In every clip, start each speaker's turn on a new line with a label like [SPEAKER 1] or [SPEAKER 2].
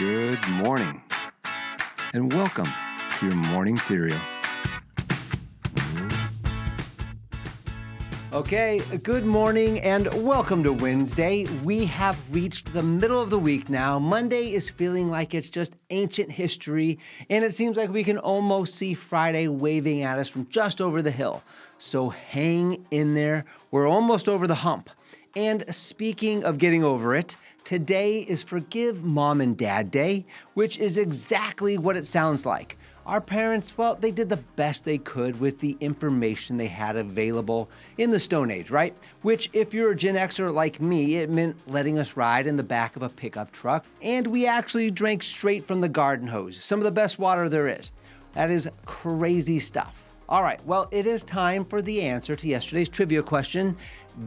[SPEAKER 1] Good morning, and welcome to your morning cereal. Okay, good morning and welcome to Wednesday. We have reached the middle of the week now. Monday is feeling like it's just ancient history, and it seems like we can almost see Friday waving at us from just over the hill. So hang in there. We're almost over the hump. And speaking of getting over it, today is Forgive Mom and Dad Day, which is exactly what it sounds like. Our parents, well, they did the best they could with the information they had available in the Stone Age, right? Which, if you're a Gen Xer like me, it meant letting us ride in the back of a pickup truck, and we actually drank straight from the garden hose, some of the best water there is. That is crazy stuff. All right, well, it is time for the answer to yesterday's trivia question,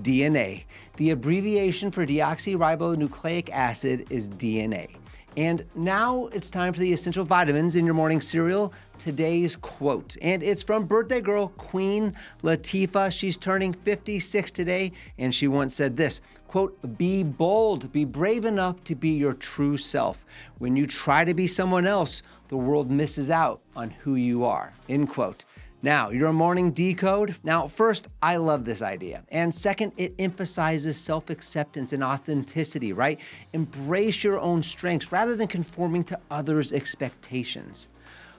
[SPEAKER 1] DNA. The abbreviation for deoxyribonucleic acid is DNA. And now it's time for the essential vitamins in your morning cereal. Today's quote, and it's from birthday girl Queen Latifah. She's turning 56 today, and she once said this, quote, "Be bold, be brave enough to be your true self. When you try to be someone else, the world misses out on who you are," end quote. Now, your morning decode. Now, first, I love this idea. And second, it emphasizes self-acceptance and authenticity, right? Embrace your own strengths rather than conforming to others' expectations.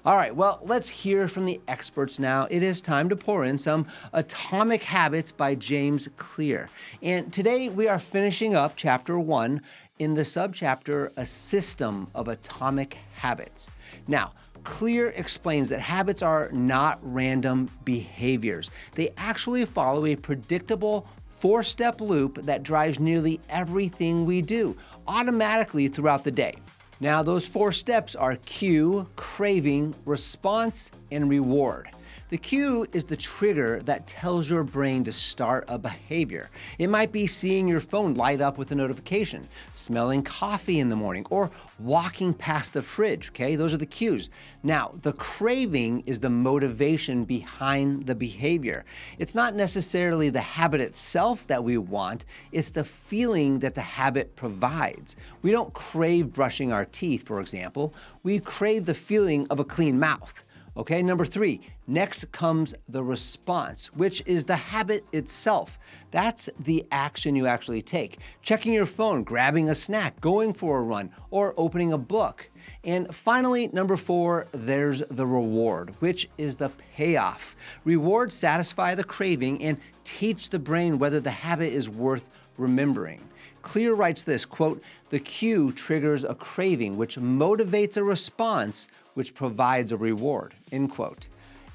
[SPEAKER 1] All right, well, let's hear from the experts now. It is time to pour in some Atomic Habits by James Clear. And today we are finishing up chapter 1 in the subchapter, A System of Atomic Habits. Now, Clear explains that habits are not random behaviors. They actually follow a predictable 4-step loop that drives nearly everything we do automatically throughout the day. Now, those 4 steps are cue, craving, response, and reward. The cue is the trigger that tells your brain to start a behavior. It might be seeing your phone light up with a notification, smelling coffee in the morning, or walking past the fridge, okay? Those are the cues. Now, the craving is the motivation behind the behavior. It's not necessarily the habit itself that we want, it's the feeling that the habit provides. We don't crave brushing our teeth, for example. We crave the feeling of a clean mouth. Okay, number 3, next comes the response, which is the habit itself. That's the action you actually take. Checking your phone, grabbing a snack, going for a run, or opening a book. And finally, number 4, there's the reward, which is the payoff. Rewards satisfy the craving and teach the brain whether the habit is worth remembering. Clear writes this, quote, "The cue triggers a craving, which motivates a response, which provides a reward," end quote.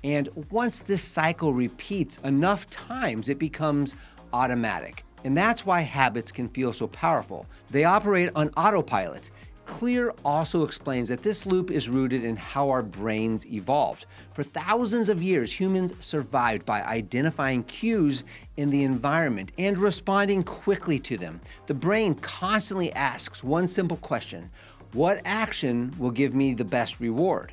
[SPEAKER 1] And once this cycle repeats enough times, it becomes automatic. And that's why habits can feel so powerful. They operate on autopilot. Clear also explains that this loop is rooted in how our brains evolved. For thousands of years, humans survived by identifying cues in the environment and responding quickly to them. The brain constantly asks one simple question: what action will give me the best reward?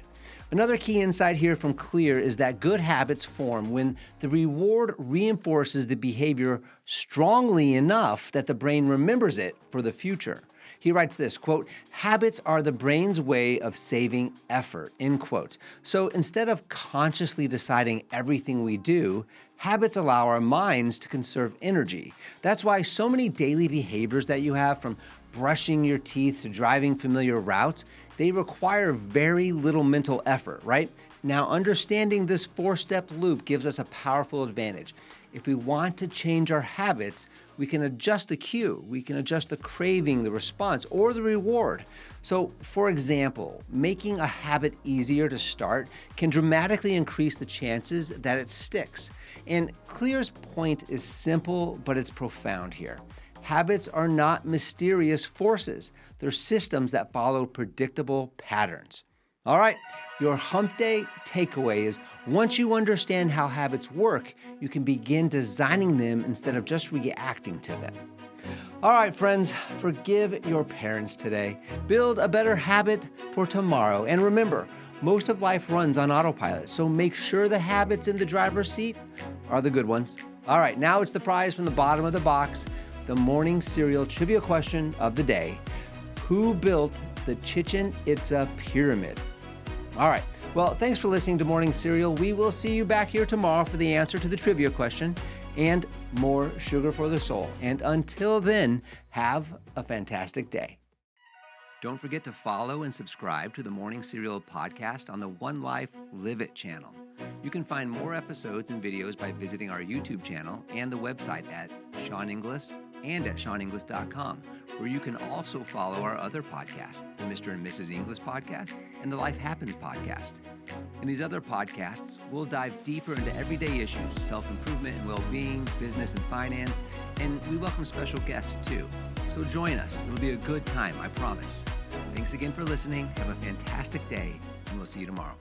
[SPEAKER 1] Another key insight here from Clear is that good habits form when the reward reinforces the behavior strongly enough that the brain remembers it for the future. He writes this, quote, "Habits are the brain's way of saving effort," end quote. So instead of consciously deciding everything we do, habits allow our minds to conserve energy. That's why so many daily behaviors that you have, from brushing your teeth to driving familiar routes, they require very little mental effort, right? Now, understanding this 4-step loop gives us a powerful advantage. If we want to change our habits, we can adjust the cue, we can adjust the craving, the response, or the reward. So, for example, making a habit easier to start can dramatically increase the chances that it sticks. And Clear's point is simple, but it's profound here. Habits are not mysterious forces. They're systems that follow predictable patterns. All right, your hump day takeaway is once you understand how habits work, you can begin designing them instead of just reacting to them. All right, friends, forgive your parents today. Build a better habit for tomorrow. And remember, most of life runs on autopilot, so make sure the habits in the driver's seat are the good ones. All right, now it's the prize from the bottom of the box, the morning cereal trivia question of the day. Who built the Chichen Itza Pyramid. All right. Well, thanks for listening to Morning Cereal. We will see you back here tomorrow for the answer to the trivia question and more sugar for the soul. And until then, have a fantastic day. Don't forget to follow and subscribe to the Morning Cereal podcast on the One Life Live It channel. You can find more episodes and videos by visiting our YouTube channel and the website at Sean Inglis and at SeanInglis.com, where you can also follow our other podcasts, the Mr. and Mrs. Inglis podcast and the Life Happens podcast. In these other podcasts, we'll dive deeper into everyday issues, self-improvement and well-being, business and finance, and we welcome special guests too. So join us. It'll be a good time, I promise. Thanks again for listening. Have a fantastic day, and we'll see you tomorrow.